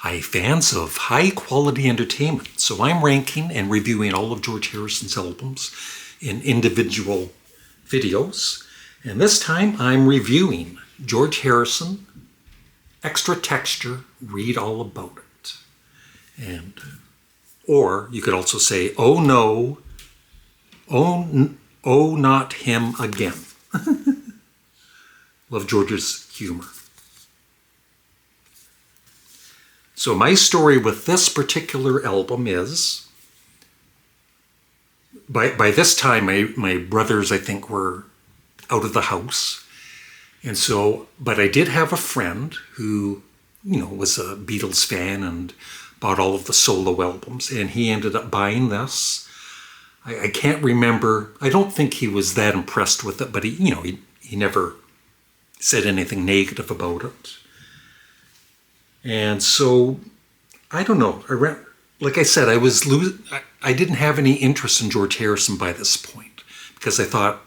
Hi, fans of high-quality entertainment. So I'm ranking and reviewing all of George Harrison's albums in individual videos. And this time I'm reviewing George Harrison, Extra Texture, Read All About It. And, or you could also say, oh no, oh not him again. Love George's humor. So my story with this particular album is, by this time my brothers, I think, were out of the house. And so, but I did have a friend who, was a Beatles fan and bought all of the solo albums, and he ended up buying this. I can't remember, I don't think he was that impressed with it, but he never said anything negative about it. And so, I don't know, like I said, I didn't have any interest in George Harrison by this point, because I thought,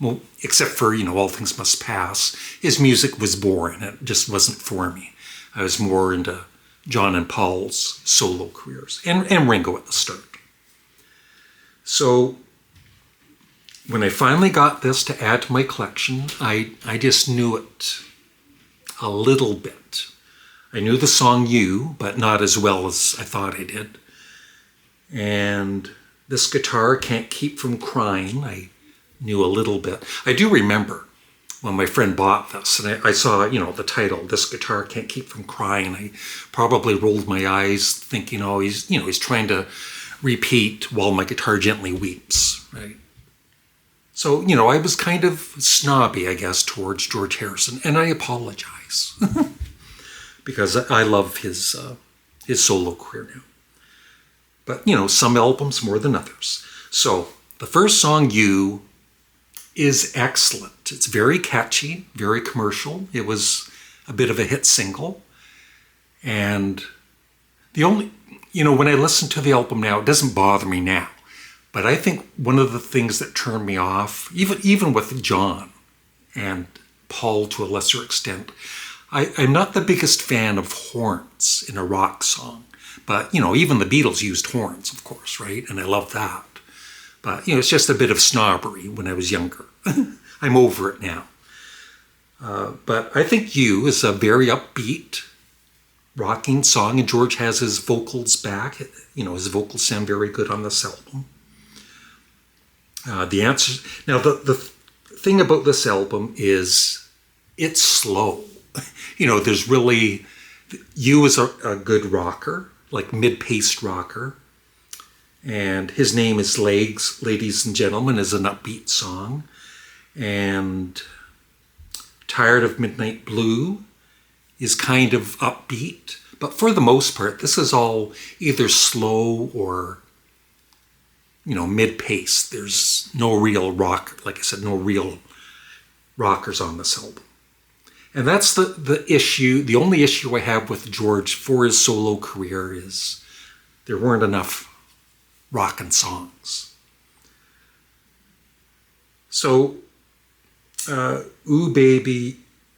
well, except for, All Things Must Pass, his music was boring. It just wasn't for me. I was more into John and Paul's solo careers, and Ringo at the start. So, when I finally got this to add to my collection, I just knew it a little bit. I knew the song You, but not as well as I thought I did. And This Guitar Can't Keep From Crying, I knew a little bit. I do remember when my friend bought this, and I saw, the title, This Guitar Can't Keep From Crying. I probably rolled my eyes thinking, oh, he's trying to repeat While My Guitar Gently Weeps, right? So, I was kind of snobby, I guess, towards George Harrison, and I apologize because I love his solo career now. But, some albums more than others. So, the first song, You, is excellent. It's very catchy, very commercial. It was a bit of a hit single. And the only, when I listen to the album now, it doesn't bother me now. But I think one of the things that turned me off, even with John and Paul to a lesser extent, I'm not the biggest fan of horns in a rock song. But, even the Beatles used horns, of course, right? And I love that. But, it's just a bit of snobbery when I was younger. I'm over it now. But I think You is a very upbeat, rocking song, and George has his vocals back. His vocals sound very good on this album. The answer. Now, the thing about this album is it's slow. There's really, You is a good rocker, like mid-paced rocker. And His Name is Legs, Ladies and Gentlemen, is an upbeat song. And Tired of Midnight Blue is kind of upbeat. But for the most part, this is all either slow or mid-pace. There's no real rock, like I said, no real rockers on this album. And that's the issue, the only issue I have with George for his solo career is there weren't enough rockin' songs. So, Ooh Baby,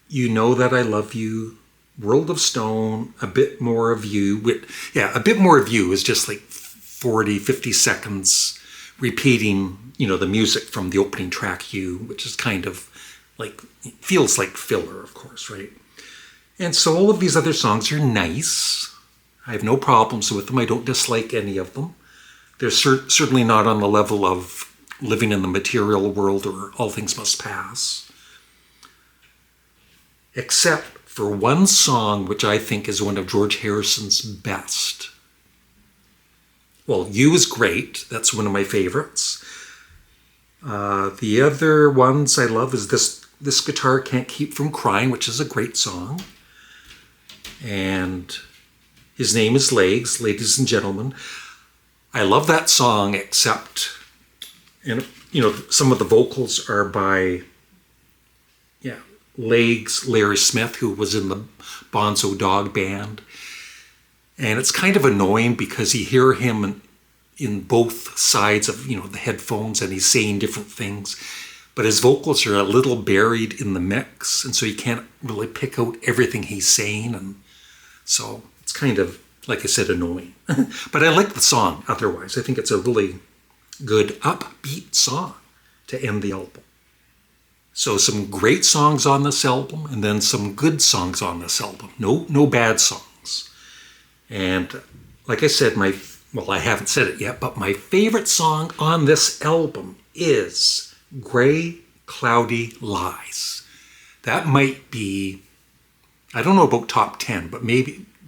You Know That I Love You, World of Stone, A Bit More of You. A Bit More of You is just like 40, 50 seconds repeating, the music from the opening track, You, which is kind of like, feels like filler, of course, right? And so all of these other songs are nice. I have no problems with them. I don't dislike any of them. They're certainly not on the level of Living in the Material World or All Things Must Pass. Except for one song which I think is one of George Harrison's best. Well, You is great. That's one of my favorites. The other ones I love is This Guitar Can't Keep From Crying, which is a great song. And His Name is Legs, Ladies and Gentlemen. I love that song, except, some of the vocals are by, Legs, Larry Smith, who was in the Bonzo Dog Band. And it's kind of annoying because you hear him in both sides of, the headphones, and he's saying different things. But his vocals are a little buried in the mix, and so you can't really pick out everything he's saying. And So it's kind of, like I said, annoying. But I like the song otherwise. I think it's a really good upbeat song to end the album. So some great songs on this album, and then some good songs on this album. No bad songs. And like I said, I haven't said it yet, but my favorite song on this album is Gray Cloudy Lies. That might be, I don't know about top 10, but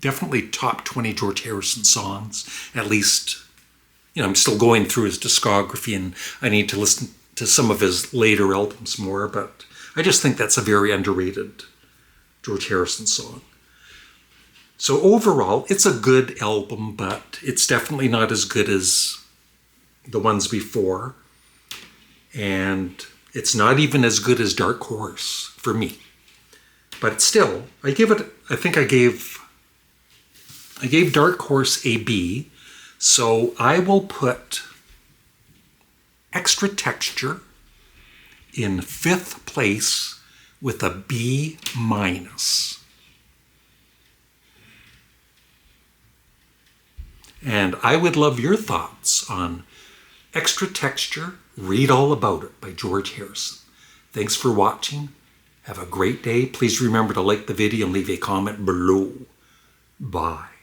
definitely top 20 George Harrison songs. At least, I'm still going through his discography and I need to listen to some of his later albums more, but I just think that's a very underrated George Harrison song. So overall, it's a good album, but it's definitely not as good as the ones before. And it's not even as good as Dark Horse for me. But still, I think I gave Dark Horse a B. So I will put Extra Texture in 5th place with a B-. And I would love your thoughts on Extra Texture, Read All About It by George Harrison. Thanks for watching. Have a great day. Please remember to like the video and leave a comment below. Bye.